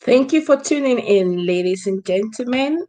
Thank you for tuning in, ladies and gentlemen.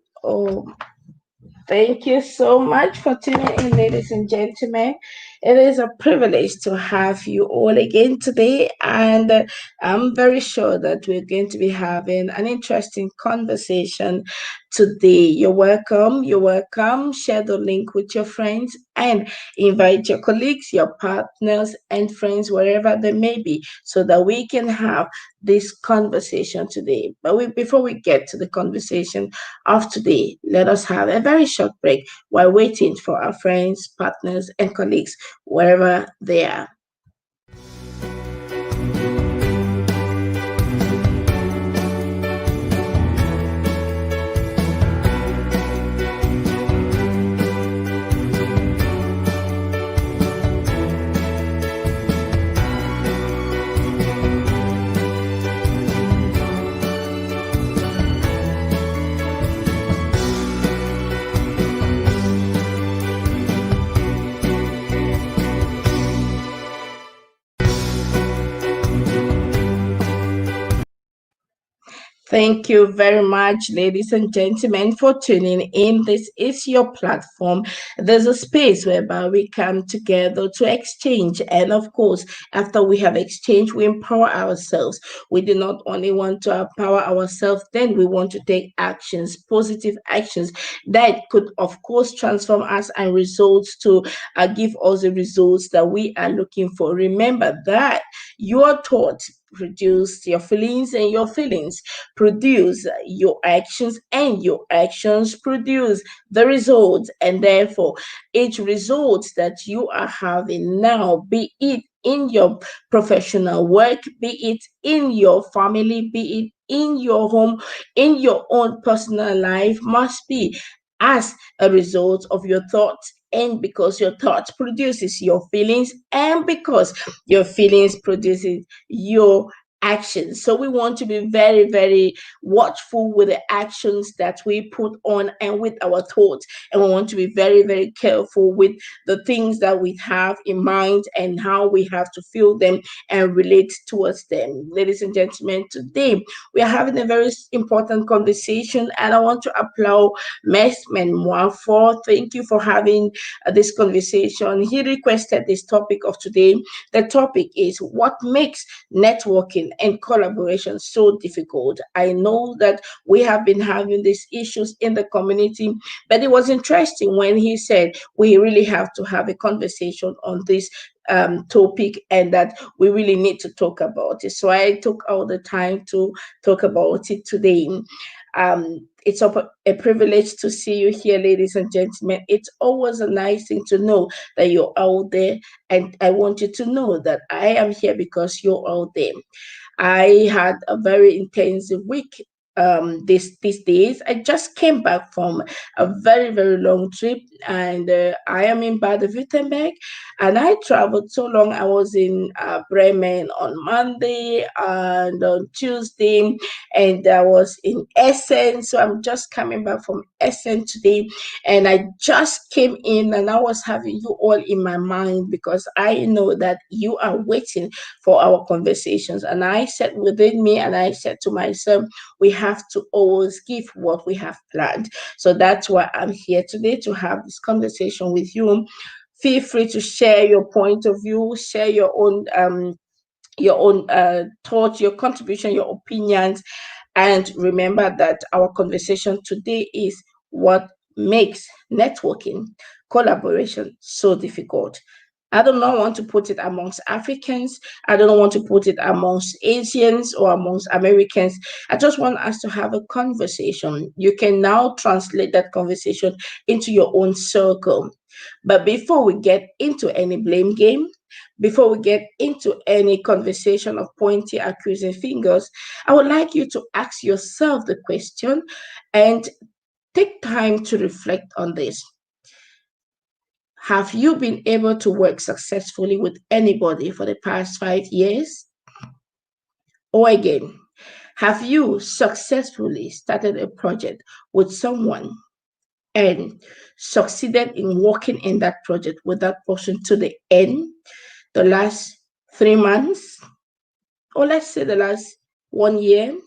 Thank you so much for tuning in, ladies and gentlemen. It is a privilege to have you all again today, and I'm very sure that we're going to be having an interesting conversation today. You're welcome. You're welcome. Share the link with your friends and invite your colleagues, your partners, and friends, wherever they may be, so that we can have this conversation today. Before we get to the conversation, of today, let us have a very short break while waiting for our friends, partners, and colleagues wherever they are. Thank you very much, ladies and gentlemen, for tuning in. This is your platform. There's a space whereby we come together to exchange. And of course, after we have exchanged, we empower ourselves. We do not only want to empower ourselves, then we want to take actions, positive actions that could, of course, transform us and results to give us the results that we are looking for. Remember that your thoughts produce your feelings, and your feelings produce your actions, and your actions produce the results. And therefore, each result that you are having now, be it in your professional work, be it in your family, be it in your home, in your own personal life, must be as a result of your thoughts. And because your thoughts produces your feelings, and because your feelings produces your actions. So we want to be very, very watchful with the actions that we put on and with our thoughts. And we want to be very, very careful with the things that we have in mind and how we have to feel them and relate towards them. Ladies and gentlemen, today we are having a very important conversation, and I want to applaud Mes Menoir for thank you for having this conversation. He requested this topic of today. The topic is what makes networking and collaboration so difficult. I know that we have been having these issues in the community, but it was interesting when he said we really have to have a conversation on this topic, and that we really need to talk about it. So I took all the time to talk about it today. It's a privilege to see you here, ladies and gentlemen. It's always a nice thing to know that you're out there, and I want you to know that I am here because you're out there. I had a very intensive week these days. I just came back from a very, very long trip, and I am in Baden-Württemberg, and I traveled so long. I was in Bremen on Monday and on Tuesday, and I was in Essen. So I'm just coming back from Essen today, and I just came in, and I was having you all in my mind because I know that you are waiting for our conversations. And I said within me, and I said to myself, we have to always give what we have planned. So that's why I'm here today to have this conversation with you. Feel free to share your point of view, share your own thoughts, your contribution, your opinions, and remember that our conversation today is what makes networking, collaboration so difficult. I do not want to put it amongst Africans. I don't want to put it amongst Asians or amongst Americans. I just want us to have a conversation. You can now translate that conversation into your own circle. But before we get into any blame game, before we get into any conversation of pointing, accusing fingers, I would like you to ask yourself the question and take time to reflect on this. Have you been able to work successfully with anybody for the past 5 years? Or again, have you successfully started a project with someone and succeeded in working in that project with that person to the end, the last 3 months, or let's say the last 1 year?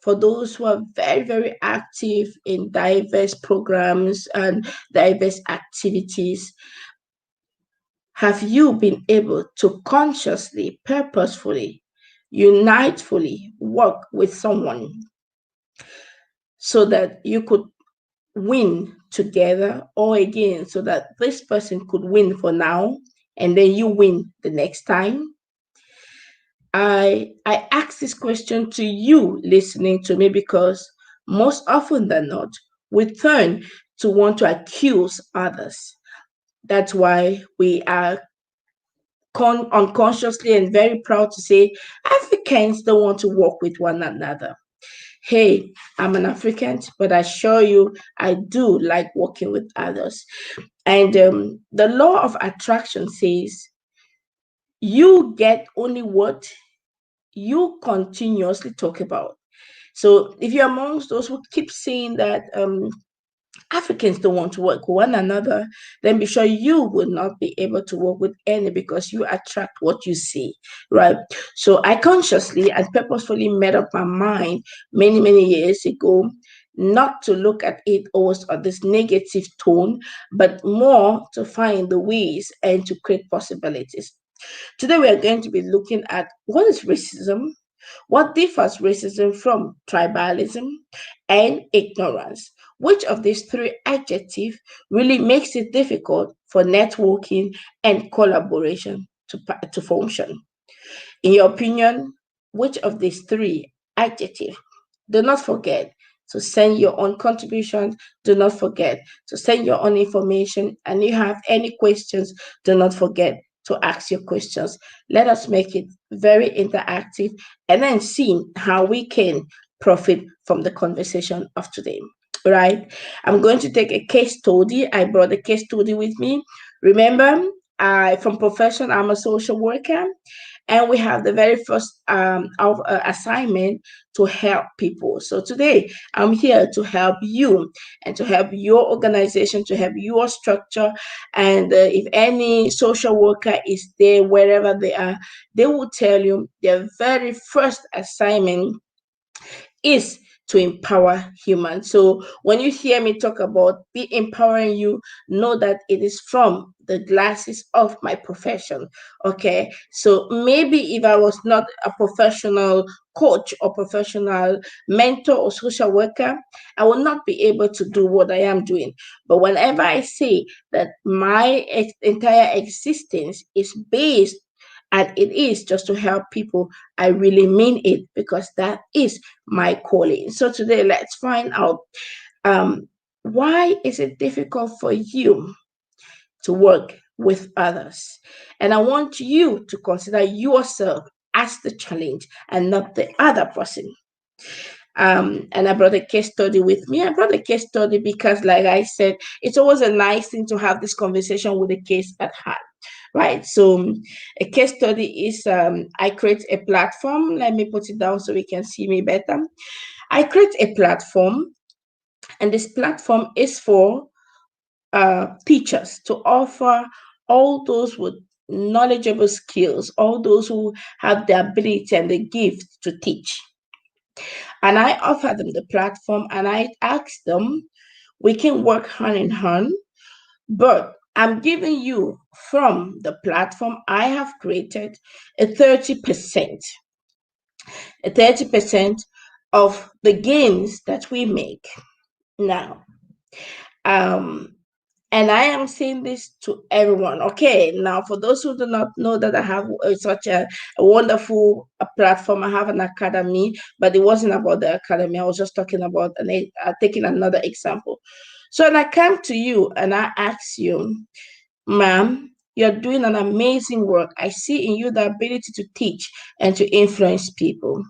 For those who are very, very active in diverse programs and diverse activities, have you been able to consciously, purposefully, unitefully work with someone so that you could win together, or again, so that this person could win for now and then you win the next time? I ask this question to you listening to me because most often than not, we turn to want to accuse others. That's why we are unconsciously and very proud to say Africans don't want to work with one another. Hey, I'm an African, but I assure you, I do like working with others. And the law of attraction says you get only what you continuously talk about. So if you're amongst those who keep saying that Africans don't want to work with one another, then be sure you will not be able to work with any, because you attract what you see, right? So I consciously and purposefully made up my mind many, many years ago not to look at it always at this negative tone, but more to find the ways and to create possibilities. Today, we are going to be looking at what is racism, what differs racism from tribalism, and ignorance. Which of these three adjectives really makes it difficult for networking and collaboration to function? In your opinion, which of these three adjectives? Do not forget to send your own contributions. Do not forget to send your own information. And if you have any questions, do not forget to ask your questions. Let us make it very interactive and then see how we can profit from the conversation of today. Right? I'm going to take a case study. I brought a case study with me. Remember, from profession, I'm a social worker, and we have the very first assignment to help people. So today I'm here to help you and to help your organization, to help your structure. And if any social worker is there, wherever they are, they will tell you their very first assignment is to empower humans. So when you hear me talk about be empowering you, know that it is from the glasses of my profession. Okay. So maybe if I was not a professional coach or professional mentor or social worker, I will not be able to do what I am doing. But whenever I say that my entire existence is based and it is just to help people, I really mean it, because that is my calling. So today, let's find out um, why is it difficult for you to work with others? And I want you to consider yourself as the challenge and not the other person. And I brought a case study with me. I brought a case study because, like I said, it's always a nice thing to have this conversation with a case at hand, right? So, a case study is I create a platform. Let me put it down so we can see me better. I create a platform, and this platform is for teachers to offer all those with knowledgeable skills, all those who have the ability and the gift to teach. And I offer them the platform and I ask them, we can work hand in hand, but I'm giving you from the platform I have created a 30%, a 30% of the gains that we make. Now, um, and I am saying this to everyone. Okay, now for those who do not know that I have such a wonderful platform, I have an academy, but it wasn't about the academy. I was just talking about taking another example. So, when I come to you and I ask you, ma'am, you're doing an amazing work. I see in you the ability to teach and to influence people.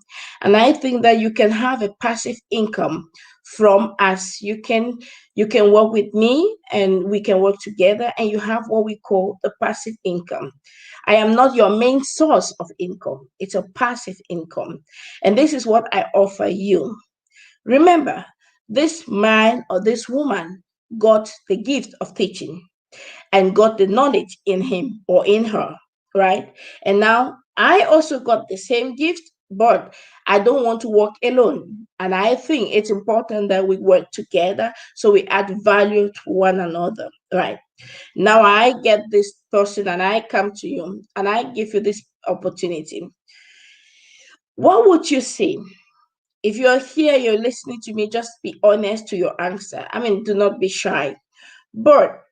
And I think that you can have a passive income from us. You can work with me and we can work together and you have what we call the passive income. I am not your main source of income. It's a passive income. And this is what I offer you. Remember, this man or this woman got the gift of teaching and got the knowledge in him or in her, right? And now I also got the same gift, but I don't want to work alone. And I think it's important that we work together so we add value to one another, right? Now I get this person and I come to you and I give you this opportunity. What would you say? If you're here, you're listening to me, just be honest to your answer. I mean, do not be shy. But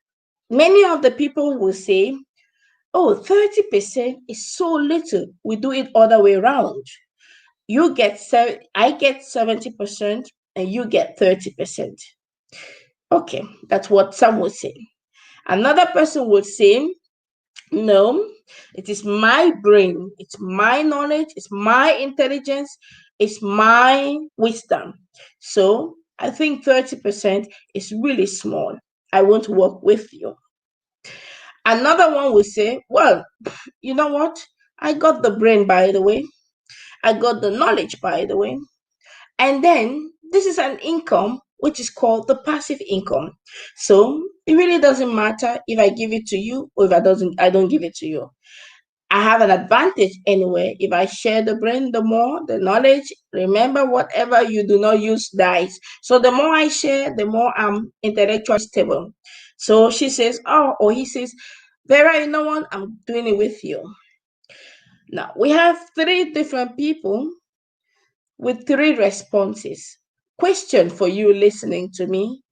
many of the people will say, oh, 30% is so little. We do it other way around. I get 70% and you get 30%. Okay, that's what some will say. Another person will say, no, it is my brain, it's my knowledge, it's my intelligence, it's my wisdom. So I think 30% is really small. I won't work with you. Another one will say, well, you know what? I got the brain, by the way. I got the knowledge, by the way. And then this is an income which is called the passive income. So it really doesn't matter if I give it to you or if I don't give it to you. I have an advantage anyway. If I share the brain, the more the knowledge. Remember, whatever you do not use dies. So the more I share, the more I'm intellectually stable. So she says, oh, or he says, Vera, you know what? I'm doing it with you. Now we have three different people with three responses. Question for you listening to me.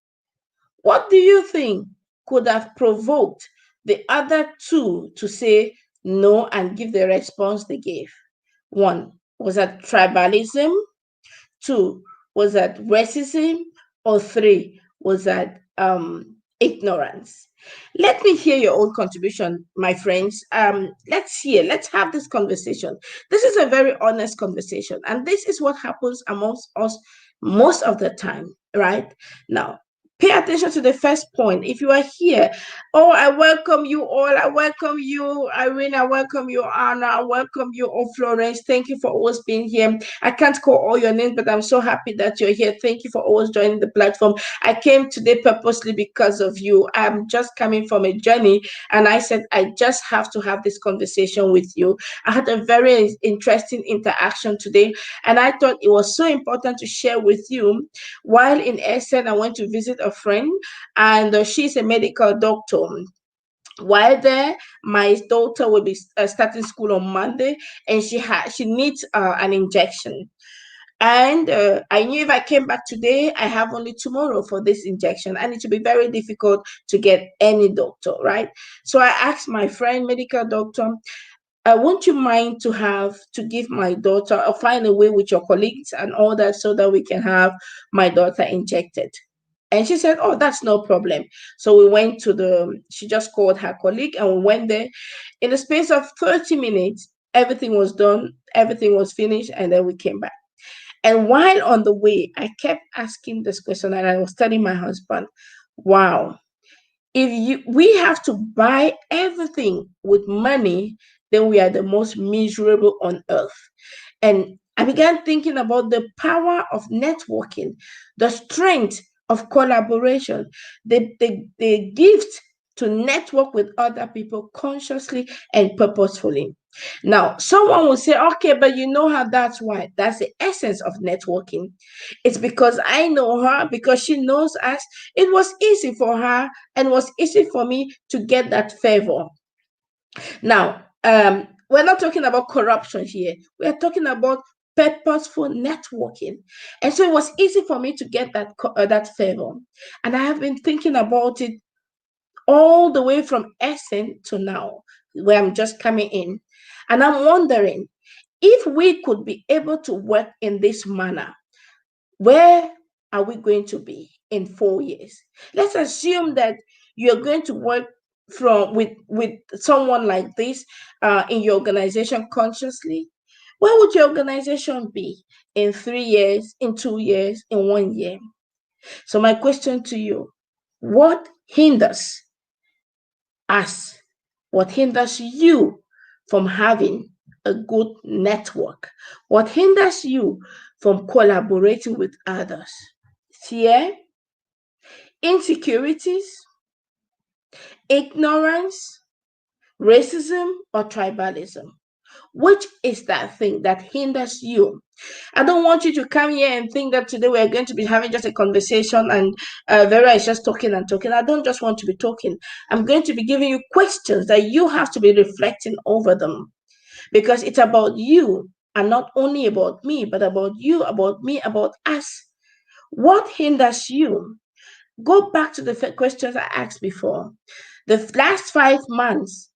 What do you think could have provoked the other two to say no and give the response they gave? One, was that tribalism? Two, was that racism? Or three, was that ignorance? Let me hear your own contribution, my friends. Let's have this conversation. This is a very honest conversation, and this is what happens amongst us most of the time, right? Now, pay attention to the first point. If you are here, oh, I welcome you all. I welcome you, Irene. I welcome you, Anna. I welcome you, oh, Florence. Thank you for always being here. I can't call all your names, but I'm so happy that you're here. Thank you for always joining the platform. I came today purposely because of you. I'm just coming from a journey, and I said, I just have to have this conversation with you. I had a very interesting interaction today, and I thought it was so important to share with you. While in Essen, I went to visit a friend, and she's a medical doctor. While there, my daughter will be starting school on Monday, and she needs an injection. And I knew if I came back today, I have only tomorrow for this injection, and it will be very difficult to get any doctor, right? So I asked my friend, medical doctor, won't you mind to give my daughter or find a way with your colleagues and all that so that we can have my daughter injected? And she said, oh, that's no problem. So we went she just called her colleague and we went there. In the space of 30 minutes, everything was done, everything was finished, and then we came back. And while on the way, I kept asking this question and I was telling my husband, wow, if we have to buy everything with money, then we are the most miserable on earth. And I began thinking about the power of networking, the strength of collaboration, the gift to network with other people consciously and purposefully. Now, someone will say, okay, but you know how that's why. That's the essence of networking. It's because I know her, because she knows us. It was easy for her and was easy for me to get that favor. Now, we're not talking about corruption here. We are talking about purposeful networking. And so it was easy for me to get that favor. And I have been thinking about it all the way from Essen to now, where I'm just coming in. And I'm wondering if we could be able to work in this manner, where are we going to be in 4 years? Let's assume that you're going to work with someone like this in your organization consciously. Where would your organization be in 3 years, in 2 years, in 1 year? So my question to you, what hinders us? What hinders you from having a good network? What hinders you from collaborating with others? Fear, insecurities, ignorance, racism, or tribalism? Which is that thing that hinders you? I don't want you to come here and think that today we're going to be having just a conversation and Vera is just talking and talking. I don't just want to be talking. I'm going to be giving you questions that you have to be reflecting over them, because it's about you and not only about me, but about you, about me, about us. What hinders you? Go back to the questions I asked before. The last 5 months,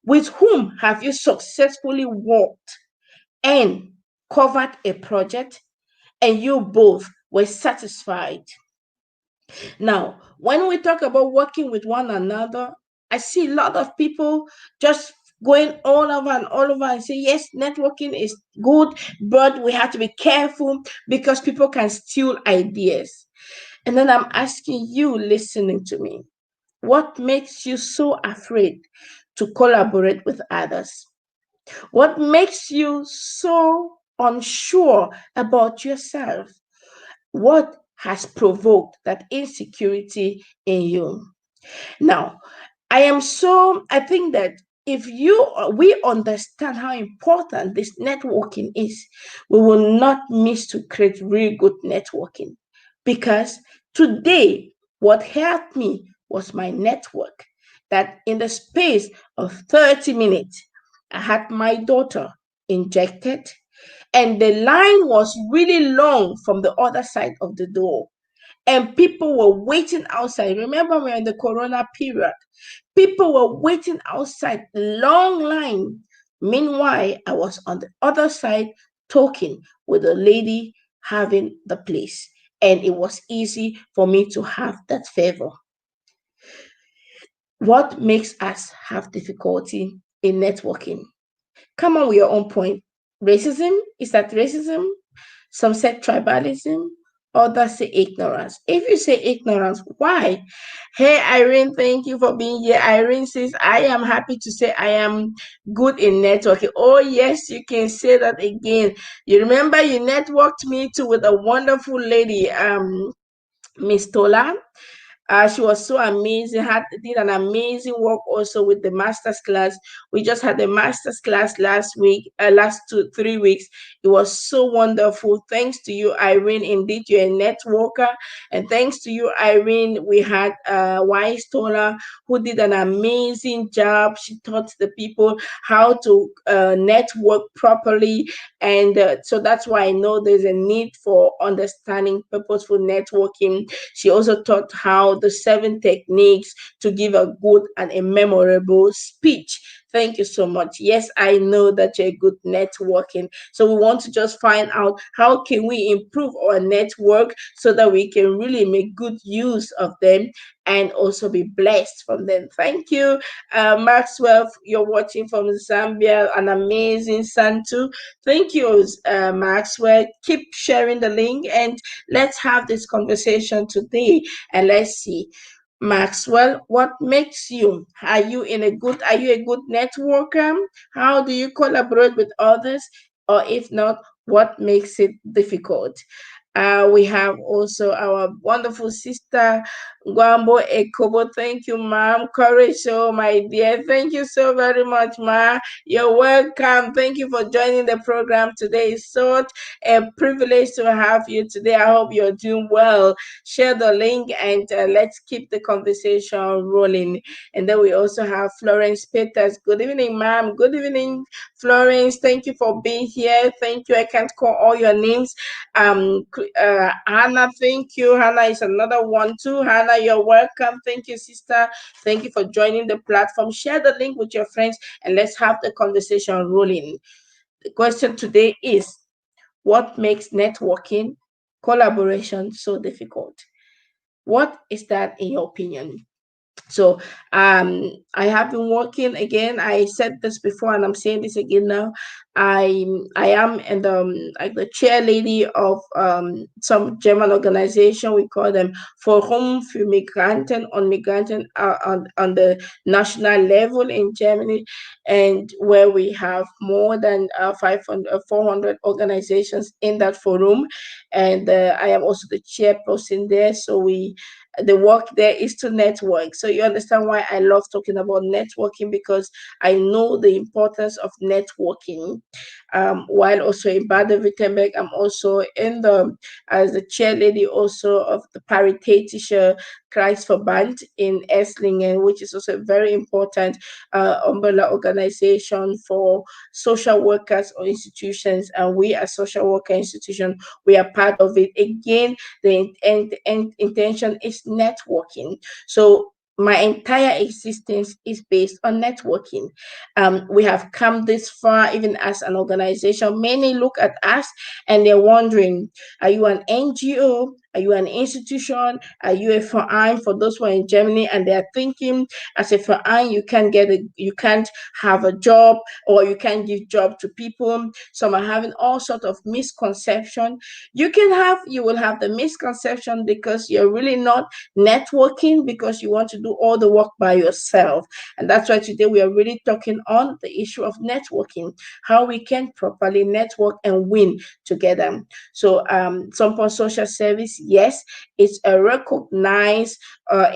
with whom have you successfully worked and covered a project and you both were satisfied? Now, when we talk about working with one another, I see a lot of people just going all over and all over and say, yes, networking is good, but we have to be careful because people can steal ideas. And then I'm asking you, listening to me, what makes you so afraid to collaborate with others? What makes you so unsure about yourself? What has provoked that insecurity in you? Now, I think that if we understand how important this networking is, we will not miss to create really good networking. Because today, what helped me was my network. That in the space of 30 minutes, I had my daughter injected, and the line was really long from the other side of the door. And people were waiting outside. Remember, we're in the corona period. People were waiting outside, long line. Meanwhile, I was on the other side talking with a lady having the place. And it was easy for me to have that favor. What makes us have difficulty in networking? Come on with your own point. Racism? Is that racism? Some say tribalism, others say ignorance. If you say ignorance, why? Hey, Irene, thank you for being here. Irene says, I am happy to say I am good in networking. Oh, yes, you can say that again. You remember you networked me too with a wonderful lady, Miss Tola. She was so amazing, did an amazing work also with the master's class. We just had the master's class last week, last 3 weeks. It was so wonderful. Thanks to you, Irene. Indeed, you're a networker. And thanks to you, Irene, we had Wise Tola, who did an amazing job. She taught the people how to network properly. And so that's why I know there's a need for understanding purposeful networking. She also taught how the 7 techniques to give a good and a memorable speech. Thank you so much. Yes, I know that you're good networking. So we want to just find out how can we improve our network so that we can really make good use of them and also be blessed from them. Thank you, Maxwell. You're watching from Zambia, an amazing Santu. Thank you, Maxwell. Keep sharing the link and let's have this conversation today. And let's see, Maxwell, what makes you? Are you a good networker? How do you collaborate with others? Or if not, what makes it difficult? We have also our wonderful sister Guambo Ekobo. Thank you, ma'am. Courage, so my dear. Thank you so very much, ma. You're welcome. Thank you for joining the program today. It's such a privilege to have you today. I hope you're doing well. Share the link and let's keep the conversation rolling. And then we also have Florence Peters. Good evening, ma'am. Good evening, Florence. Thank you for being here. Thank you. I can't call all your names. Hannah, thank you. Hannah is another one too. Hannah, you're welcome. Thank you, sister. Thank you for joining the platform. Share the link with your friends and let's have the conversation rolling. The question today is, what makes networking, collaboration so difficult? What is that in your opinion? So I have been working again. I said this before and I'm saying this again now. I am in like the chair lady of some German organization. We call them Forum für Migranten und Migranten on the national level in Germany, and where we have more than 500 400 organizations in that forum. And I am also the chairperson there. So we the work there is to network. So you understand why I love talking about networking, because I know the importance of networking. While also in Baden-Württemberg, I'm also in the as the chair lady also of the Paritätische Kreisverband in Esslingen, which is also a very important umbrella organization for social workers or institutions. And we as social worker institution, we are part of it. Again, the intention is networking. So my entire existence is based on networking. We have come this far, even as an organization. Many look at us and they're wondering, are you an NGO? Are you an institution? Are you a verein? For those who are in Germany and they are thinking, as a verein, you can't have a job, or you can't give job to people. Some are having all sort of misconception. You will have the misconception because you're really not networking, because you want to do all the work by yourself. And that's why today we are really talking on the issue of networking, how we can properly network and win together. So, some for social service, yes, it's a recognized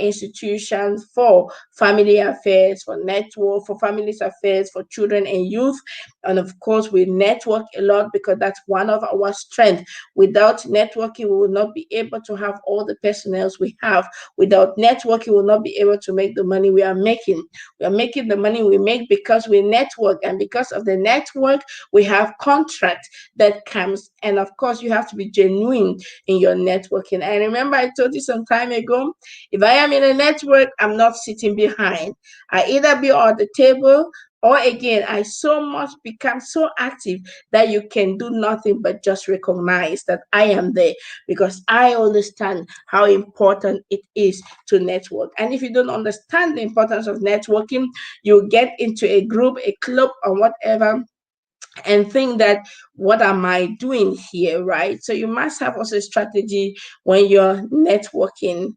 institution for family affairs, for network, for families affairs, for children and youth. And of course, we network a lot because that's one of our strengths. Without networking, we will not be able to have all the personnel we have. Without networking, we will not be able to make the money we are making. We are making the money we make because we network, and because of the network, we have contract that comes. And of course, you have to be genuine in your networking. And remember, I told you some time ago, if I am in a network, I'm not sitting behind. I either be at the table, or again, I so much become so active that you can do nothing but just recognize that I am there, because I understand how important it is to network. And if you don't understand the importance of networking, you get into a group, a club, or whatever, and think that, what am I doing here, right? So you must have also a strategy when you're networking.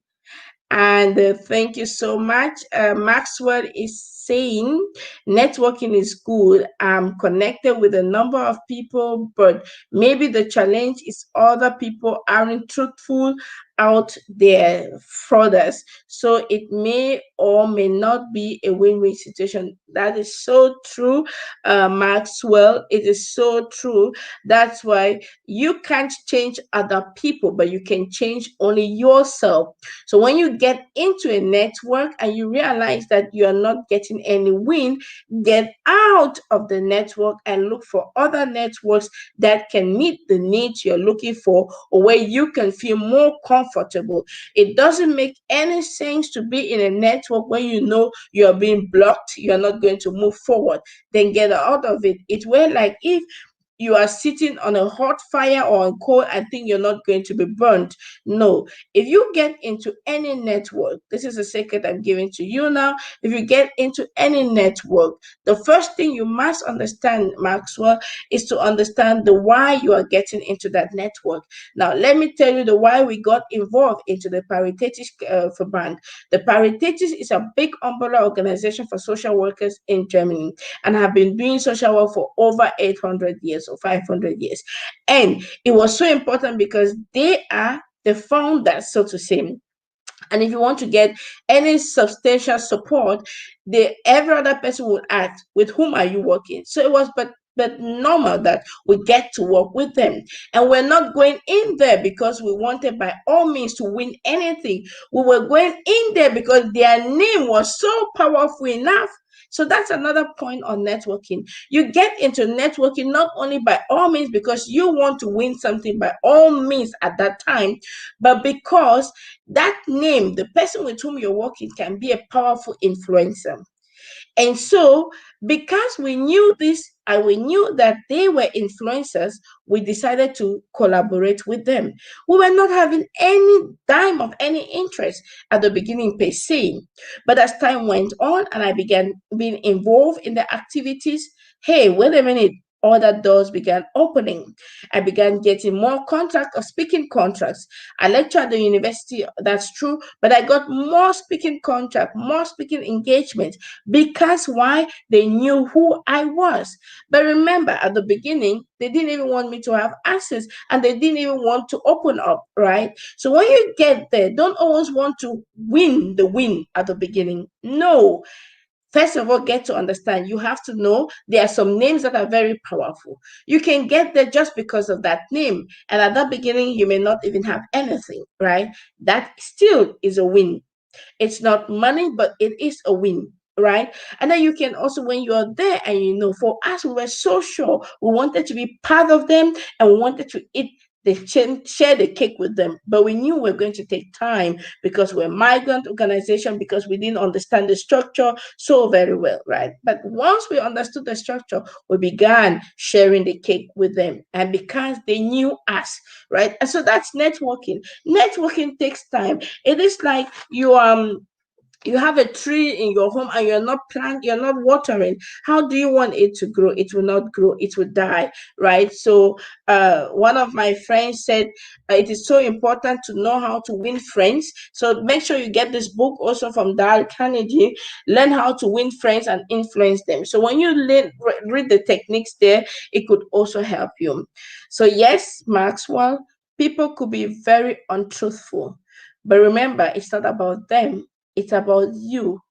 And thank you so much. Maxwell is saying networking is good. I'm connected with a number of people, but maybe the challenge is other people aren't truthful out there for us. So it may or may not be a win-win situation. That is so true, Maxwell. It is so true. That's why you can't change other people, but you can change only yourself. So when you get into a network and you realize that you are not getting any win, get out of the network and look for other networks that can meet the needs you're looking for, or where you can feel more comfortable. It doesn't make any sense to be in a network when you know you're being blocked, you're not going to move forward. Then get out of it. It's where, like, if you are sitting on a hot fire or on coal and think you're not going to be burnt. No, if you get into any network, this is a secret I'm giving to you now. If you get into any network, the first thing you must understand, Maxwell, is to understand the why you are getting into that network. Now, let me tell you the why we got involved into the Paritätisch Verband. The Paritätisch is a big umbrella organization for social workers in Germany, and have been doing social work for over 800 years or 500 years. And it was so important because they are the founders, so to say. And if you want to get any substantial support, every other person would ask, with whom are you working? So it was but normal that we get to work with them. And we're not going in there because we wanted by all means to win anything. We were going in there because their name was so powerful enough. So that's another point on networking. You get into networking not only by all means because you want to win something by all means at that time, but because that name, the person with whom you're working, can be a powerful influencer. And so, because we knew this and we knew that they were influencers, we decided to collaborate with them. We were not having any dime of any interest at the beginning, per se. But as time went on and I began being involved in the activities, hey, wait a minute. other doors began opening. I began getting more contracts or speaking contracts. I lecture at the university, that's true, but I got more speaking contract, more speaking engagement because why? They knew who I was. But remember, at the beginning, they didn't even want me to have access and they didn't even want to open up, right? So when you get there, don't always want to win the win at the beginning. No, first of all, get to understand. You have to know there are some names that are very powerful. You can get there just because of that name. And at that beginning, you may not even have anything, right? That still is a win. It's not money, but it is a win, right? And then you can also, when you're there and you know, for us, we were so sure we wanted to be part of them and we wanted to eat share the cake with them. But we knew we were going to take time because we're a migrant organization, because we didn't understand the structure so very well, right? But once we understood the structure, we began sharing the cake with them. And because they knew us, right? And so that's networking. Networking takes time. It is like you have a tree in your home and you're not watering. How do you want it to grow? It will not grow, it will die, right? So one of my friends said it is so important to know how to win friends. So make sure you get this book also from Dale Carnegie, Learn How to Win Friends and Influence Them. So when you read the techniques there, it could also help you. So yes, Maxwell, people could be very untruthful, but remember, it's not about them, it's about you.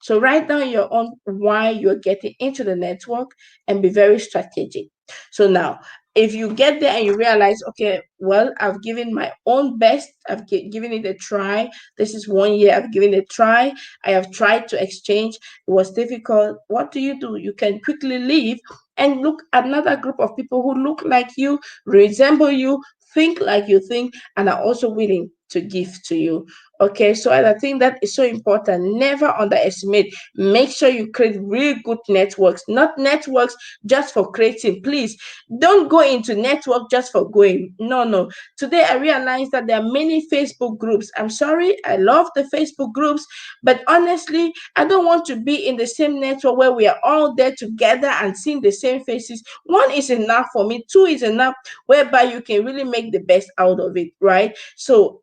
So write down your own why you're getting into the network and be very strategic. So now, if you get there and you realize, okay, well, I've given my own best, I've given it a try. This is 1 year, I've given it a try. I have tried to exchange. It was difficult. What do? You can quickly leave and look at another group of people who look like you, resemble you, think like you think, and are also willing to give to you. Okay, so I think that is so important. Never underestimate. Make sure you create really good networks, not networks just for creating. Please don't go into network just for going. No, no. Today I realize that there are many Facebook groups. I'm sorry, I love the Facebook groups, but honestly, I don't want to be in the same network where we are all there together and seeing the same faces. One is enough for me, two is enough, whereby you can really make the best out of it, right? So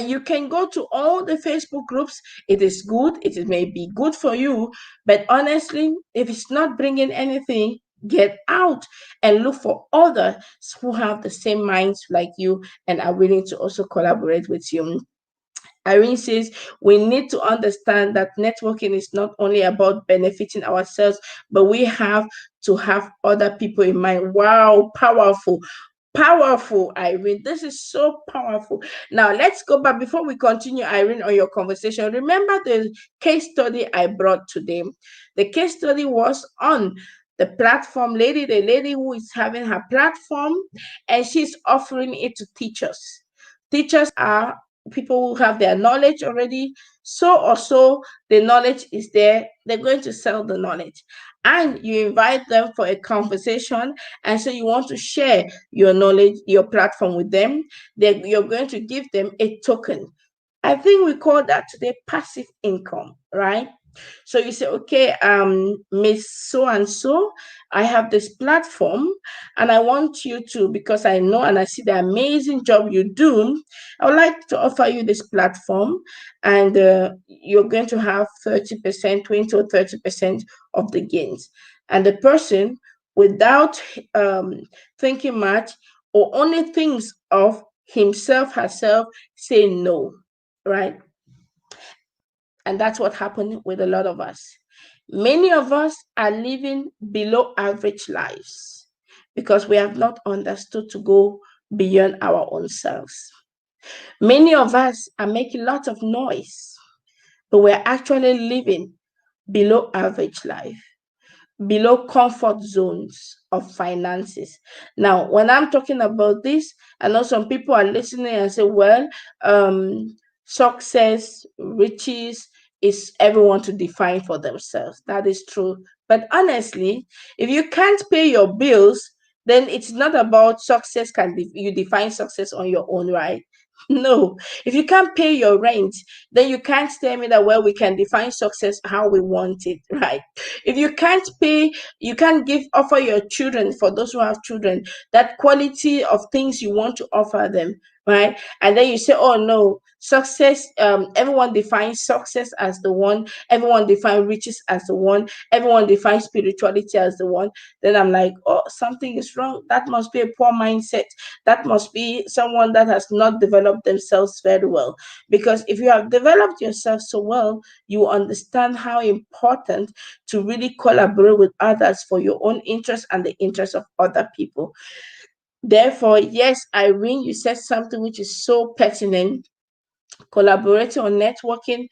you can go to all the Facebook groups. It is good. It may be good for you. But honestly, if it's not bringing anything, get out and look for others who have the same minds like you and are willing to also collaborate with you. Irene says we need to understand that networking is not only about benefiting ourselves, but we have to have other people in mind. Wow, powerful. Powerful, Irene. This is so powerful. Now, let's go back before we continue, Irene, on your conversation. Remember the case study I brought today? The case study was on the platform lady, the lady who is having her platform, and she's offering it to teachers. Teachers are people who have their knowledge already. So or so, the knowledge is there. They're going to sell the knowledge. And you invite them for a conversation, and so you want to share your knowledge, your platform with them. You're going to give them a token. I think we call that today passive income, right? So you say, okay, Miss So and so, I have this platform and I want you to, because I know and I see the amazing job you do, I would like to offer you this platform, and you're going to have 30%, 20 or 30% of the gains. And the person, without thinking much or only thinks of himself, herself, say no, right? And that's what happened with a lot of us. Many of us are living below average lives because we have not understood to go beyond our own selves. Many of us are making lots of noise, but we're actually living below average life, below comfort zones of finances. Now, when I'm talking about this, I know some people are listening and say, well, success, riches is everyone to define for themselves. That is true. But honestly, if you can't pay your bills, then it's not about success. You define success on your own, right? No, if you can't pay your rent, then you can't tell me that, well, we can define success how we want it, right? If you can't pay, you can't offer your children, for those who have children, that quality of things you want to offer them, right? And then you say, oh no, success, everyone defines success as the one, everyone defines riches as the one, everyone defines spirituality as the one. Then I'm like, oh, something is wrong. That must be a poor mindset. That must be someone that has not developed themselves very well. Because if you have developed yourself so well, you understand how important to really collaborate with others for your own interest and the interest of other people. Therefore, yes, Irene, you said something which is so pertinent. Collaborating or networking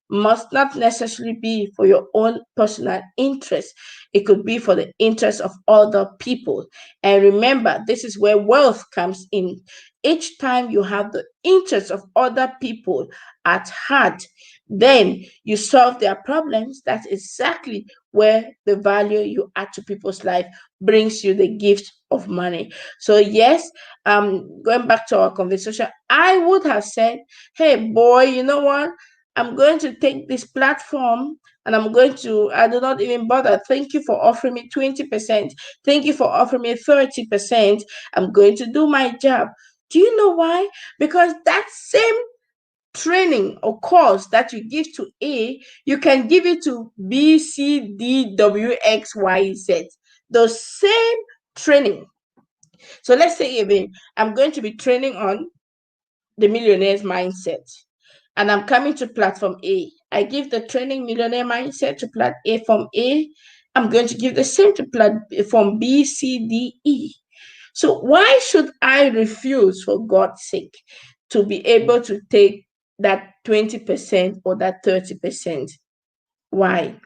must not necessarily be for your own personal interest. It could be for the interest of other people. And remember, this is where wealth comes in. Each time you have the interest of other people at heart, then you solve their problems. That's exactly where the value you add to people's life brings you the gift of money. So yes, going back to our conversation, I would have said, hey boy, you know what, I'm going to take this platform and I do not even bother. Thank you for offering me 20%. Thank you for offering me 30%. I'm going to do my job. Do you know why? Because that same training or course that you give to A, you can give it to B, C, D, W, X, Y, Z. The same training. So let's say even I'm going to be training on the millionaire's mindset, and I'm coming to platform A. I give the training millionaire mindset to platform A. I'm going to give the same to platform B, C, D, E. So why should I refuse, for God's sake, to be able to take that 20% or that 30%? Why?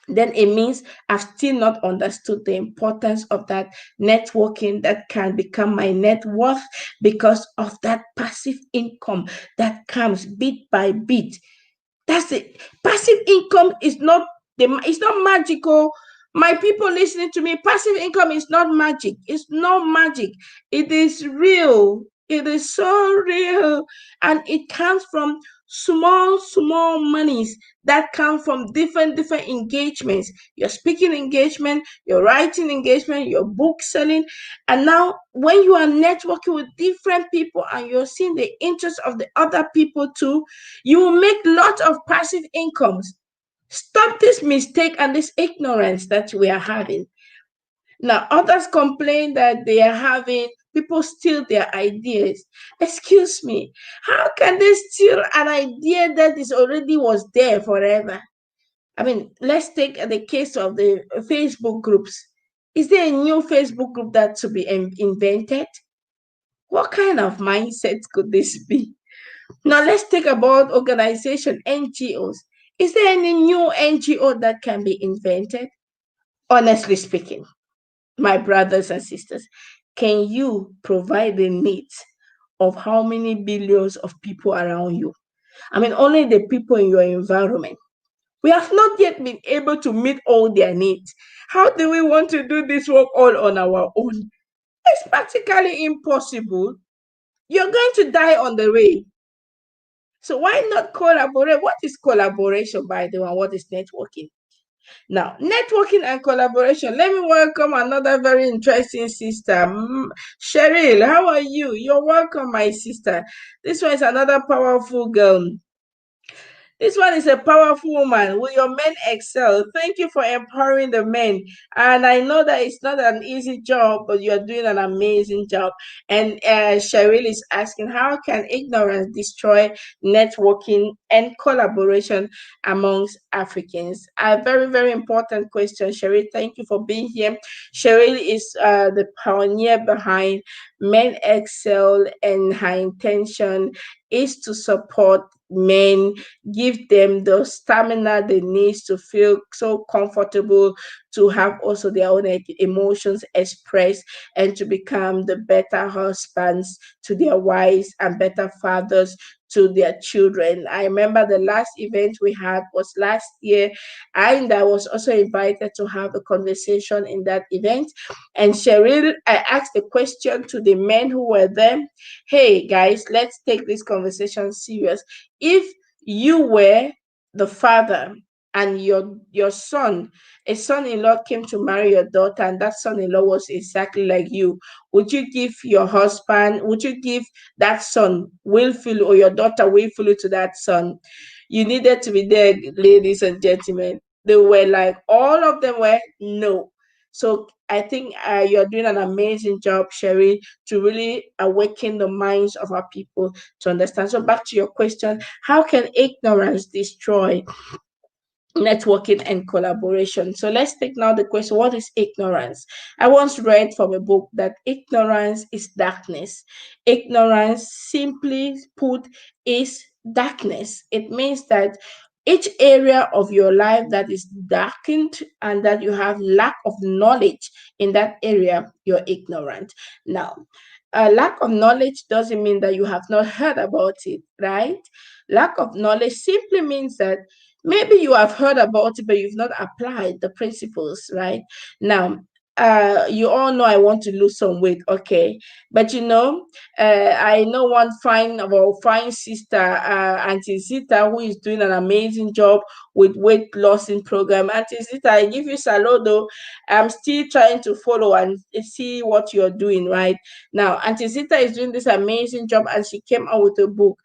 Then it means I've still not understood the importance of that networking that can become my net worth because of that passive income that comes bit by bit. That's it. Passive income is not it's not magical. My people listening to me, passive income is not magic. It's not magic. It is real. It is so real. And it comes from small, small monies that come from different engagements. Your speaking engagement, your writing engagement, your book selling. And now when you are networking with different people and you're seeing the interest of the other people too, you will make lots of passive incomes. Stop this mistake and this ignorance that we are having. Now, others complain that they are having people steal their ideas. Excuse me, how can they steal an idea that is already was there forever? I mean, let's take the case of the Facebook groups. Is there a new Facebook group that to be invented? What kind of mindset could this be? Now let's think about organization, NGOs. Is there any new NGO that can be invented? Honestly speaking, my brothers and sisters, can you provide the needs of how many billions of people around you? I mean, only the people in your environment. We have not yet been able to meet all their needs. How do we want to do this work all on our own? It's practically impossible. You're going to die on the way. So why not collaborate? What is collaboration, by the way, and what is networking? Now, networking and collaboration. Let me welcome another very interesting sister, Cheryl. How are you? You're welcome, my sister. This one is another powerful girl. This one is a powerful woman. Will your men excel? Thank you for empowering the men. And I know that it's not an easy job, but you're doing an amazing job. And Cheryl is asking, how can ignorance destroy networking and collaboration amongst Africans? A very, very important question, Cheryl. Thank you for being here. Cheryl is the pioneer behind Men Excel, and her intention is to support men, give them the stamina they need to feel so comfortable, to have also their own emotions expressed, and to become the better husbands to their wives and better fathers to their children. I remember the last event we had was last year, and I was also invited to have a conversation in that event. And Cheryl, I asked a question to the men who were there. Hey guys, let's take this conversation serious. If you were the father and your son, a son-in-law came to marry your daughter, and that son-in-law was exactly like you, would you give your husband, would you give that son willfully, or your daughter willfully to that son? You needed to be there, ladies and gentlemen. They were like, all of them were no. So I think you're doing an amazing job, Sherry, to really awaken the minds of our people to understand. So back to your question, how can ignorance destroy networking and collaboration? So let's take now the question, what is ignorance? I once read from a book that ignorance is darkness. Ignorance, simply put, is darkness. It means that each area of your life that is darkened and that you have lack of knowledge in that area, you're ignorant. Now, a lack of knowledge doesn't mean that you have not heard about it, right? Lack of knowledge simply means that maybe you have heard about it, but you've not applied the principles, right? Now, you all know I want to lose some weight, okay? But I know one fine sister, Auntie Zita, who is doing an amazing job with weight lossing program. Auntie Zita, I give you saludo. I'm still trying to follow and see what you're doing, right? Now, Auntie Zita is doing this amazing job, and she came out with a book.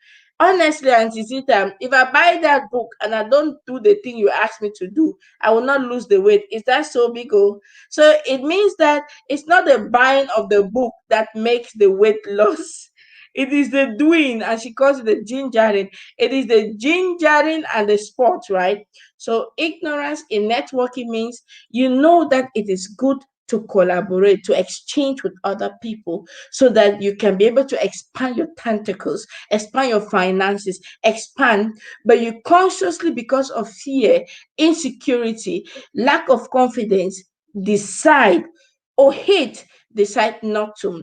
Honestly, Auntie Zita, if I buy that book and I don't do the thing you asked me to do, I will not lose the weight. Is that so big? Oh, so it means that it's not the buying of the book that makes the weight loss. It is the doing, and she calls it the gingering. It is the gingering and the sport, right? So ignorance in networking means you know that it is good to collaborate, to exchange with other people so that you can be able to expand your tentacles, expand your finances, expand, but you consciously, because of fear, insecurity, lack of confidence, decide or hate, decide not to.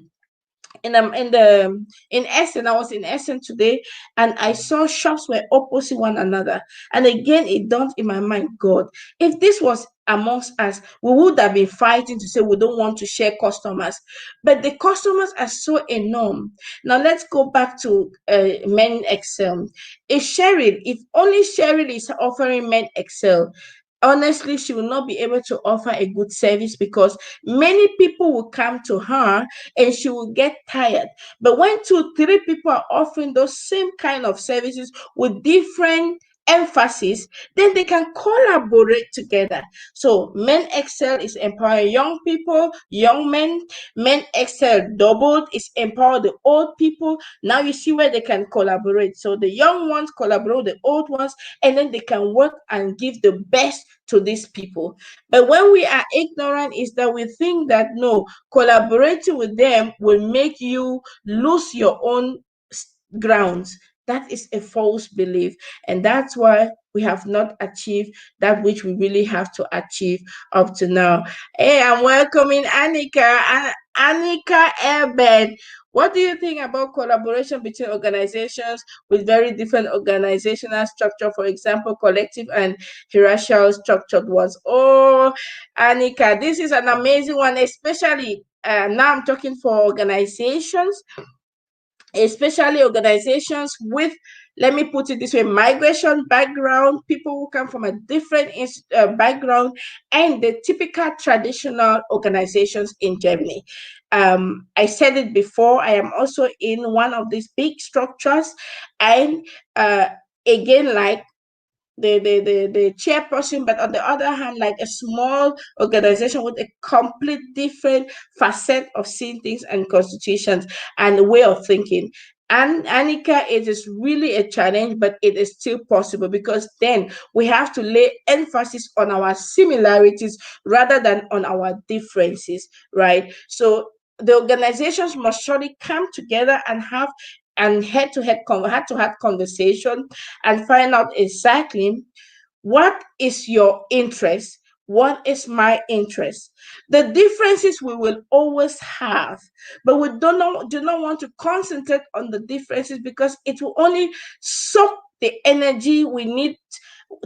In Essen, I was in Essen today, and I saw shops were opposite one another. And again, it dawned in my mind, God, if this was amongst us, we would have been fighting to say we don't want to share customers. But the customers are so enormous. Now let's go back to Men Excel. If only Cheryl is offering Men Excel, honestly, she will not be able to offer a good service because many people will come to her and she will get tired. But when two, three people are offering those same kind of services with different emphasis, then they can collaborate together. So Men Excel is empowering young people, young men. Men Excel doubled is empower the old people. Now you see where they can collaborate. So the young ones collaborate with the old ones, and then they can work and give the best to these people. But when we are ignorant, is that we think that no, collaborating with them will make you lose your own grounds. That is a false belief. And that's why we have not achieved that which we really have to achieve up to now. Hey, I'm welcoming Annika. Annika Airbed. What do you think about collaboration between organizations with very different organizational structure? For example, collective and hierarchical structured ones. Oh, Annika, this is an amazing one, especially now I'm talking for organizations, especially organizations with, let me put it this way, migration background, people who come from a different background, and the typical traditional organizations in Germany. I said it before, I am also in one of these big structures, and again, like the chairperson, but on the other hand, like a small organization with a complete different facet of seeing things and constitutions and way of thinking. And Annika, it is really a challenge, but it is still possible because then we have to lay emphasis on our similarities rather than on our differences, right? So the organizations must surely come together and have and head-to-head conversation and find out exactly what is your interest, What is my interest? The differences we will always have, but we do not want to concentrate on the differences because it will only suck the energy we need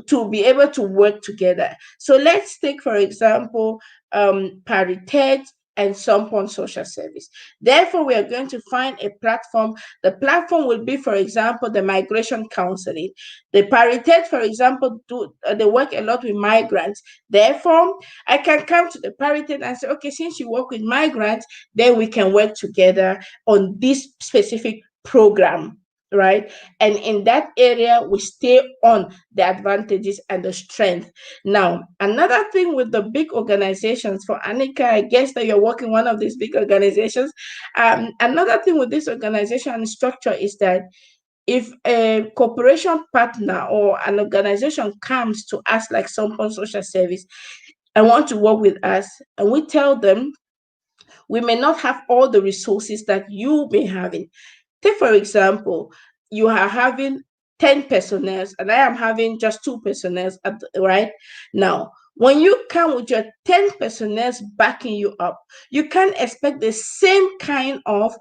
to be able to work together. So let's take, for example, Paritet and Someone Social Service. Therefore, we are going to find a platform. The platform will be, for example, the migration counseling. The Paritet, for example, they work a lot with migrants. Therefore, I can come to the Paritet and say, okay, since you work with migrants, then we can work together on this specific program, right? And in that area, we stay on the advantages and the strength. Now, another thing with the big organizations, for Anika, I guess that you're working one of these big organizations. Another thing with this organization and structure is that if a corporation partner or an organization comes to us, like Someone Social Service, and want to work with us, and we tell them we may not have all the resources that you may have. Take, for example, you are having 10 personnel and I am having just two personnel, right? Now, when you come with your 10 personnel backing you up, you can't expect the same kind of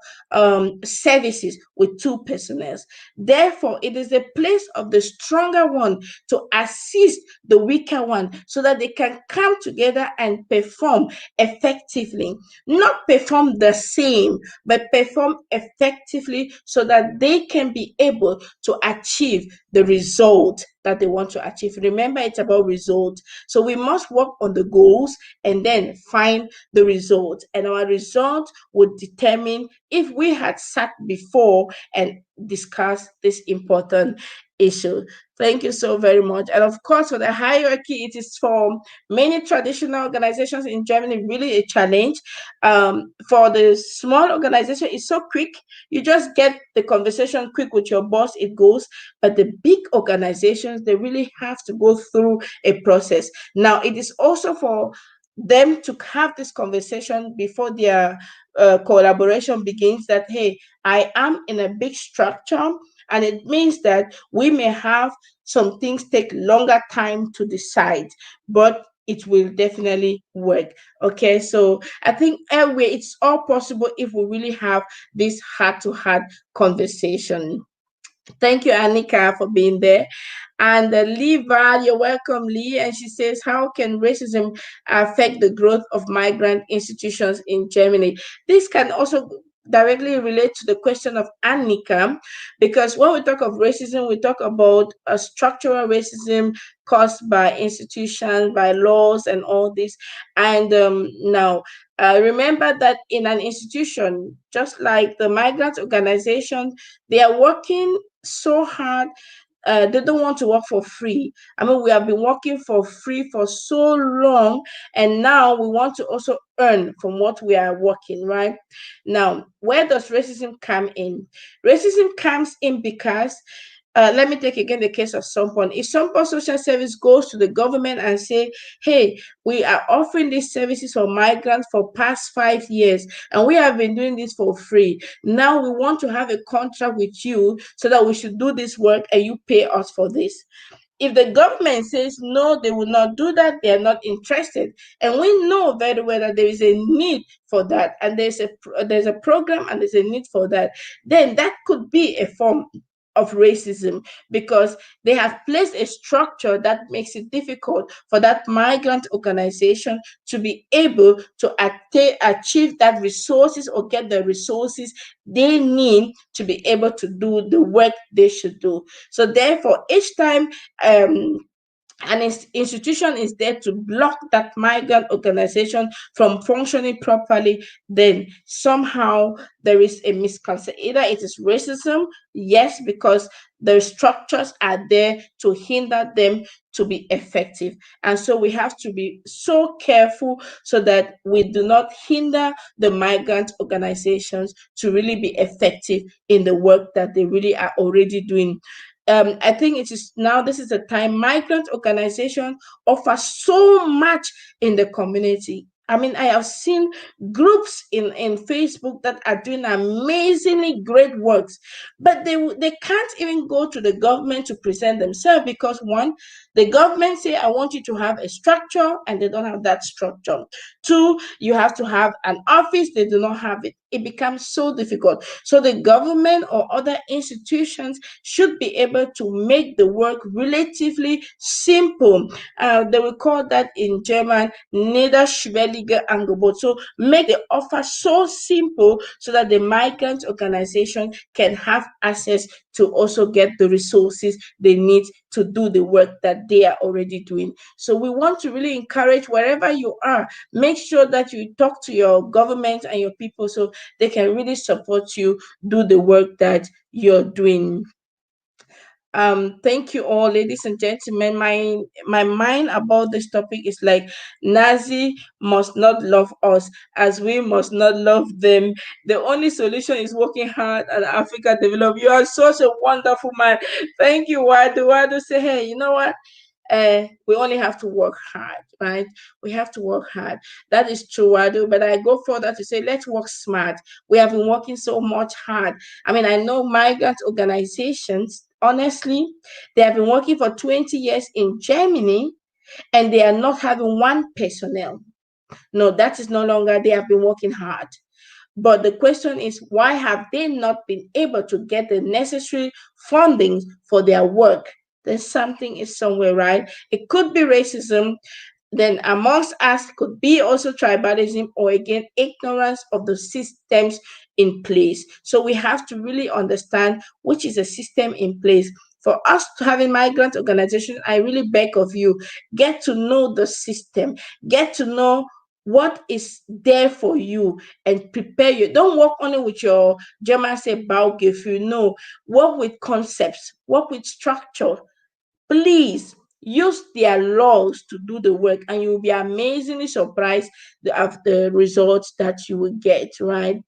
services with two personnel. Therefore, it is the place of the stronger one to assist the weaker one so that they can come together and perform effectively. Not perform the same, but perform effectively so that they can be able to achieve the result that they want to achieve. Remember, it's about results. So we must work on the goals and then find the result. And our result would determine if we had sat before and discussed this important issue. Thank you so very much. And of course, for the hierarchy, it is for many traditional organizations in Germany really a challenge. For the small organization, it's so quick. You just get the conversation quick with your boss, it goes. But the big organizations, they really have to go through a process. Now, it is also for them to have this conversation before their collaboration begins that, hey, I am in a big structure, and it means that we may have some things take longer time to decide, but it will definitely work. Okay, so I think anyway, it's all possible if we really have this heart to heart conversation. Thank you, Anika, for being there. And Lee Val, you're welcome, Lee. And she says, how can racism affect the growth of migrant institutions in Germany? This can also directly relate to the question of Annika, because when we talk of racism, we talk about a structural racism caused by institutions, by laws, and all this. And now, remember that in an institution, just like the migrant organization, they are working so hard. They don't want to work for free. I mean, we have been working for free for so long, and now we want to also earn from what we are working, right? Now, where does racism come in? Racism comes in because let me take again the case of someone. If someone social service goes to the government and say, hey, we are offering these services for migrants for past 5 years, and we have been doing this for free. Now we want to have a contract with you so that we should do this work and you pay us for this. If the government says no, they will not do that, they are not interested, and we know very well that there is a need for that, and there's a program and there's a need for that, then that could be a form of racism, because they have placed a structure that makes it difficult for that migrant organization to be able to achieve that resources or get the resources they need to be able to do the work they should do. So therefore, each time um, an institution is there to block that migrant organization from functioning properly, then somehow there is a misconception. Either it is racism, yes, because the structures are there to hinder them to be effective. And so we have to be so careful so that we do not hinder the migrant organizations to really be effective in the work that they really are already doing. I think it is now, this is the time migrant organization offer so much in the community. I mean, I have seen groups in Facebook that are doing amazingly great works, but they can't even go to the government to present themselves because one, the government say, I want you to have a structure, and they don't have that structure. Two, you have to have an office, they do not have it. It becomes so difficult. So the government or other institutions should be able to make the work relatively simple. They will call that in German niederschwellige Angebot. So make the offer so simple so that the migrant organization can have access to also get the resources they need to do the work that they are already doing. So we want to really encourage wherever you are, make sure that you talk to your government and your people so they can really support you do the work that you're doing. Thank you all, ladies and gentlemen. My mind about this topic is like Nazi must not love us as we must not love them. The only solution is working hard and Africa develop. You are such a wonderful man. Thank you. Why do say, hey, you know what? We only have to work hard, right? We have to work hard. That is true, I do. But I go further to say, let's work smart. We have been working so much hard. I mean, I know migrant organizations, honestly, they have been working for 20 years in Germany and they are not having one personnel. No, that is no longer, they have been working hard. But the question is, why have they not been able to get the necessary funding for their work? There's something is somewhere, right? It could be racism, then amongst us could be also tribalism or again ignorance of the systems in place. So we have to really understand which is a system in place. For us to have a migrant organization, I really beg of you, get to know the system, get to know what is there for you and prepare you. Don't work only with your German say Baugefühl. No, work with concepts, work with structure. Please use their laws to do the work, and you will be amazingly surprised of the results that you will get, right?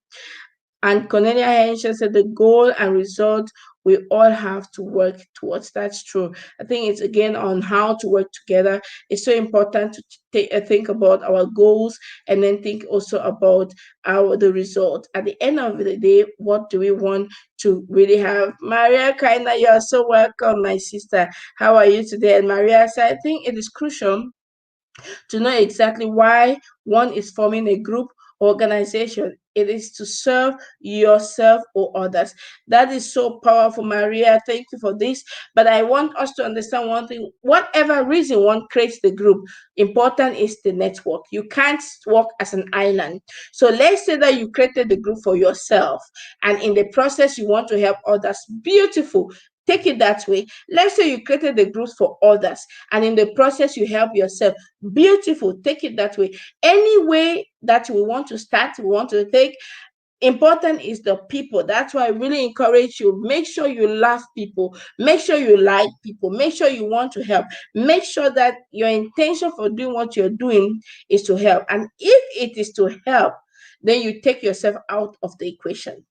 And Cornelia Henshaw said the goal and result we all have to work towards. That's true. I think it's again on how to work together. It's so important to think about our goals and then think also about our the result. At the end of the day, what do we want to really have? Maria Kaina, you are so welcome, my sister. How are you today? And Maria said, I think it is crucial to know exactly why one is forming a group or organization. It is to serve yourself or others. That is so powerful, Maria. Thank you for this. But I want us to understand one thing. Whatever reason one creates the group, important is the network. You can't work as an island. So let's say that you created the group for yourself, and in the process, you want to help others. Beautiful. Take it that way. Let's say you created the groups for others, and in the process, you help yourself. Beautiful. Take it that way. Any way that we want to start, we want to take, important is the people. That's why I really encourage you, make sure you love people, make sure you like people, make sure you want to help, make sure that your intention for doing what you're doing is to help. And if it is to help, then you take yourself out of the equation.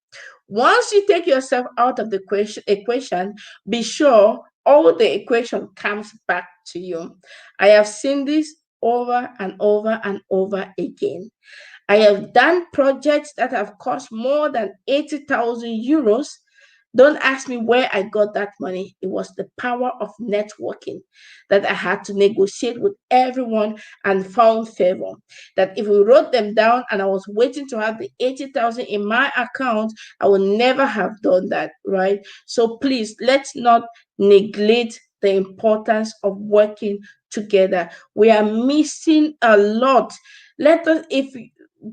Once you take yourself out of the equation, be sure all the equation comes back to you. I have seen this over and over and over again. I have done projects that have cost more than 80,000 euros. Don't ask me where I got that money. It was the power of networking that I had to negotiate with everyone and found favor. That if we wrote them down and I was waiting to have the 80,000 in my account, I would never have done that, right? So please, let's not neglect the importance of working together. We are missing a lot. Let us, if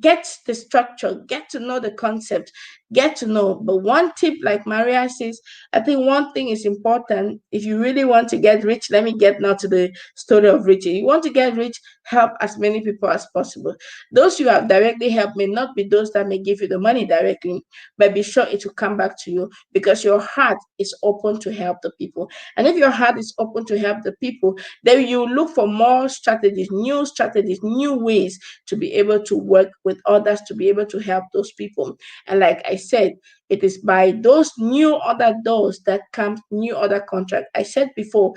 get the structure, get to know the concept, get to know. But one tip, like Maria says, I think one thing is important. If you really want to get rich, let me get now to the story of rich. If you want to get rich, help as many people as possible. Those you have directly helped may not be those that may give you the money directly, but be sure it will come back to you because your heart is open to help the people. And if your heart is open to help the people, then you look for more strategies, new ways to be able to work with others, to be able to help those people. And like I said, it is by those new other doors that comes new other contract. I said before,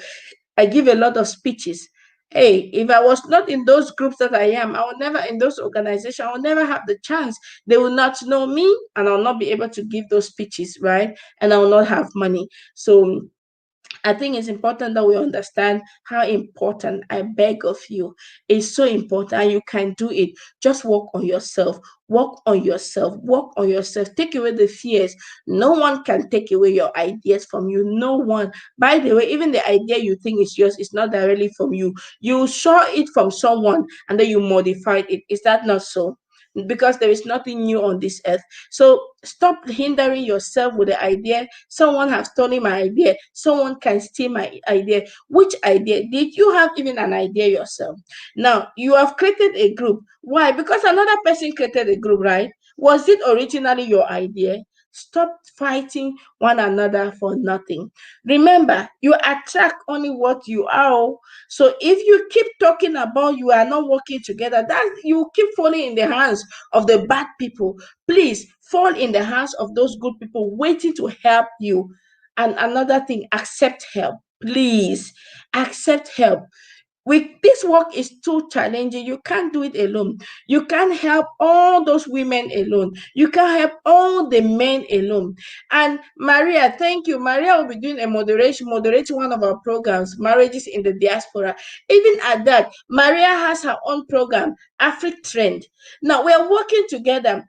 I give a lot of speeches. Hey, if I was not in those groups that I am, I would never, in those organizations, I would never have the chance. They will not know me, and I'll not be able to give those speeches, right? And I will not have money. So I think it's important that we understand how important, I beg of you, is so important, and you can do it. Just work on yourself, work on yourself, work on yourself. Take away the fears. No one can take away your ideas from you. No one. By the way, even the idea you think is yours is not directly from you. You saw it from someone and then you modified it. Is that not so? Because there is nothing new on this earth. So stop hindering yourself with the idea. Someone has stolen my idea. Someone can steal my idea. Which idea? Did you have even an idea yourself? Now, you have created a group. Why? Because another person created a group, right? Was it originally your idea? Stop fighting one another for nothing. Remember, you attract only what you are. So if you keep talking about you are not working together, that you keep falling in the hands of the bad people. Please fall in the hands of those good people waiting to help you. And another thing, accept help. Please accept help. With this work is too challenging. You can't do it alone. You can't help all those women alone. You can't help all the men alone. And Maria, thank you. Maria will be doing a moderating one of our programs, marriages in the diaspora. Even at that, Maria has her own program, Afric Trend. Now we are working together.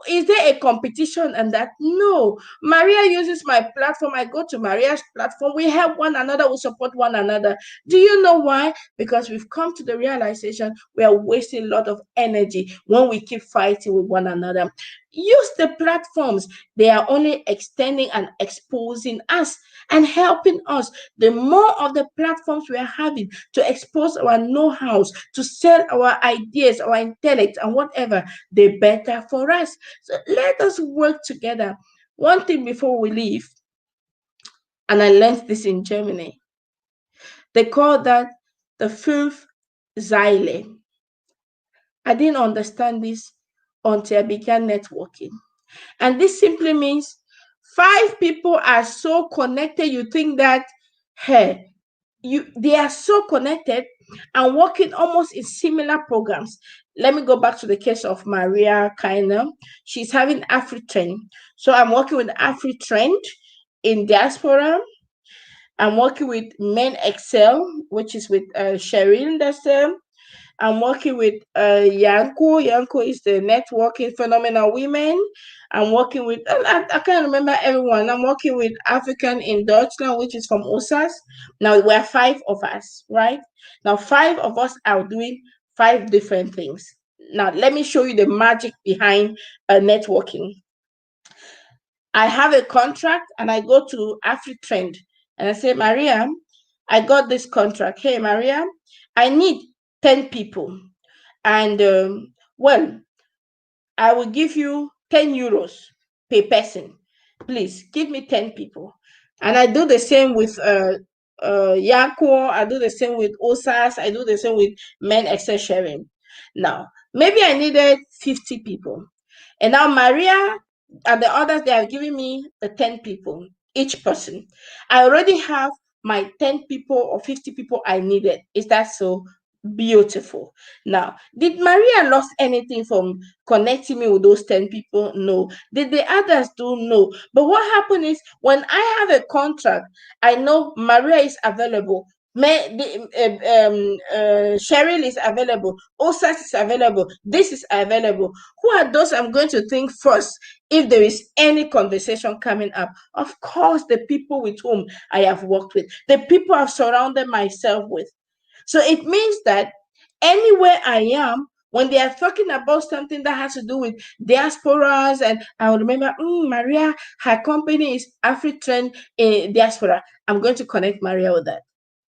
Is there a competition and that? No. Maria uses my platform. I go to Maria's platform. We help one another. We support one another. Do you know why? Because we've come to the realization we are wasting a lot of energy when we keep fighting with one another. Use the platforms. They are only extending and exposing us and helping us. The more of the platforms we are having to expose our know-hows, to sell our ideas, our intellect, and whatever, the better for us. So let us work together. One thing before we leave, and I learned this in Germany, they call that the fünf Seile. I didn't understand this until I began networking. And this simply means five people are so connected, you think that, hey, they are so connected and working almost in similar programs. Let me go back to the case of Maria Kainer. She's having AfriTrend. So I'm working with AfriTrend in diaspora. I'm working with Men Excel, which is with Cheryl. I'm working with Yanko. Yanko is the networking phenomenal women. I'm working with, I can't remember everyone. I'm working with African in Deutschland, which is from OSAS. Now we're five of us, right? Now, five of us are doing five different things. Now, let me show you the magic behind networking. I have a contract and I go to AfriTrend and I say, Maria, I got this contract. Hey, Maria, I need 10 people. And well, I will give you 10 euros per person. Please give me 10 people. And I do the same with Yako. I do the same with OSAS. I do the same with Men Excel Sharing. Now, maybe I needed 50 people. And now Maria and the others, they are giving me the 10 people, each person. I already have my 10 people or 50 people I needed. Is that so? Beautiful. Now, did Maria lost anything from connecting me with those 10 people? No. Did the others do? No. But what happened is when I have a contract, I know Maria is available. Cheryl is available. Osas is available. This is available. Who are those I'm going to think first if there is any conversation coming up? Of course, the people with whom I have worked with, the people I've surrounded myself with. So it means that anywhere I am, when they are talking about something that has to do with diasporas, and I will remember, Maria, her company is AfriTrend in diaspora. I'm going to connect Maria with that,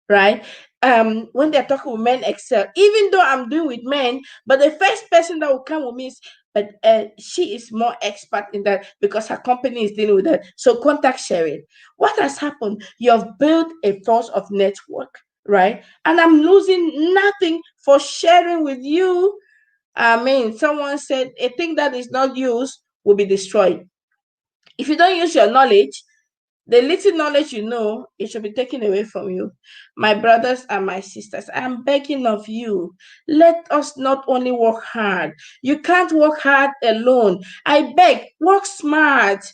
right? When they're talking with Men Excel, even though I'm doing with men, but the first person that will come with me is, but she is more expert in that because her company is dealing with that. So contact Sharing. What has happened? You have built a force of network, right? And I'm losing nothing for sharing with you. I mean, someone said a thing that is not used will be destroyed. If you don't use your knowledge, The little knowledge you know, it should be taken away from you. My brothers and my sisters, I'm begging of you, let us not only work hard. You can't work hard alone. I beg, work smart.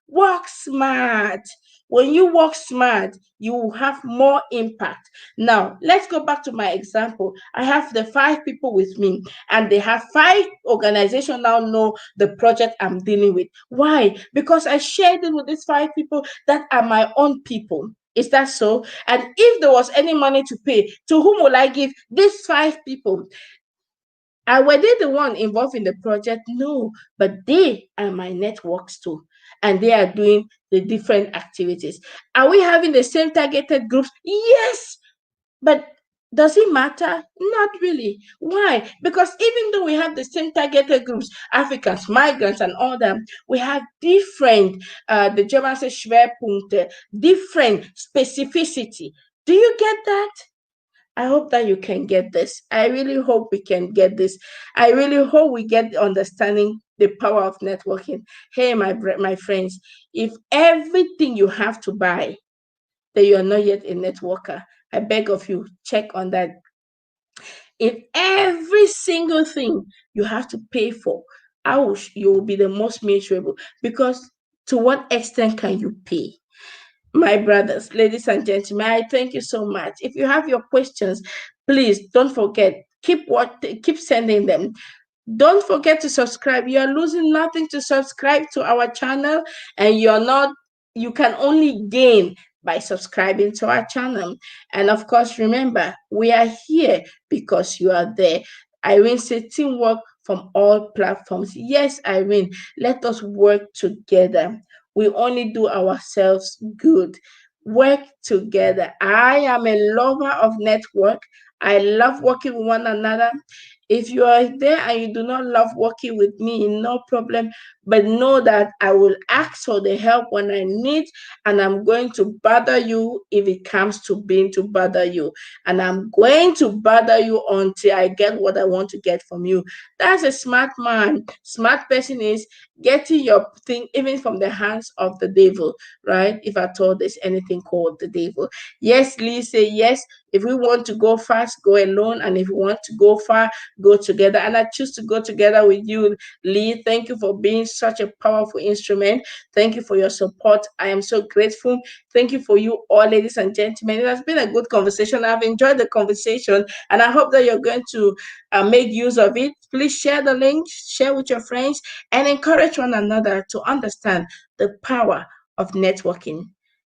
Work smart. When you work smart, you will have more impact. Now, let's go back to my example. I have the 5 people with me, and they have 5 organizations now know the project I'm dealing with. Why? Because I shared it with these 5 people that are my own people. Is that so? And if there was any money to pay, to whom will I give? These 5 people. And were they the one involved in the project? No, but they are my networks too. And they are doing the different activities. Are we having the same targeted groups? Yes, but does it matter? Not really. Why? Because even though we have the same targeted groups, Africans, migrants, and all that, we have different, the German says Schwerpunkte, different specificity. Do you get that? I hope that you can get this. I really hope we can get this. I really hope we get understanding the power of networking. Hey, my friends, if everything you have to buy, that you are not yet a networker, I beg of you, check on that. If every single thing you have to pay for, ouch, you will be the most miserable. Because to what extent can you pay? My brothers, ladies and gentlemen, I thank you so much. If you have your questions, please don't forget, keep sending them. Don't forget to subscribe. You're losing nothing to subscribe to our channel, and you can only gain by subscribing to our channel. And of course, remember, we are here because you are there. Irene said teamwork from all platforms. Yes, Irene, let us work together. We only do ourselves good. Work together. I am a lover of network. I love working with one another. If you are there and you do not love working with me, no problem. But know that I will ask for the help when I need, and I'm going to bother you if it comes to being to bother you. And I'm going to bother you until I get what I want to get from you. That's a smart man. Smart person is getting your thing even from the hands of the devil, right? If at all there's anything called the devil. Yes, Lee, say yes. If we want to go fast, go alone. And if we want to go far, go together. And I choose to go together with you, Lee. Thank you for being such a powerful instrument. Thank you for your support. I am so grateful. Thank you for you all, ladies and gentlemen. It has been a good conversation. I've enjoyed the conversation, and I hope that you're going to make use of it. Please share the link, share with your friends, and encourage one another to understand the power of networking.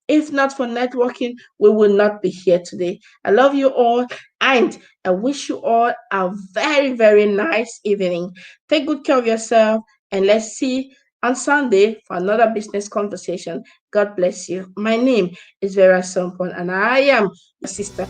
If not for networking, we will not be here today. I love you all, and I wish you all a very, very nice evening. Take good care of yourself, and let's see on Sunday for another business conversation. God bless you. My name is Vera Sompon, and I am your sister.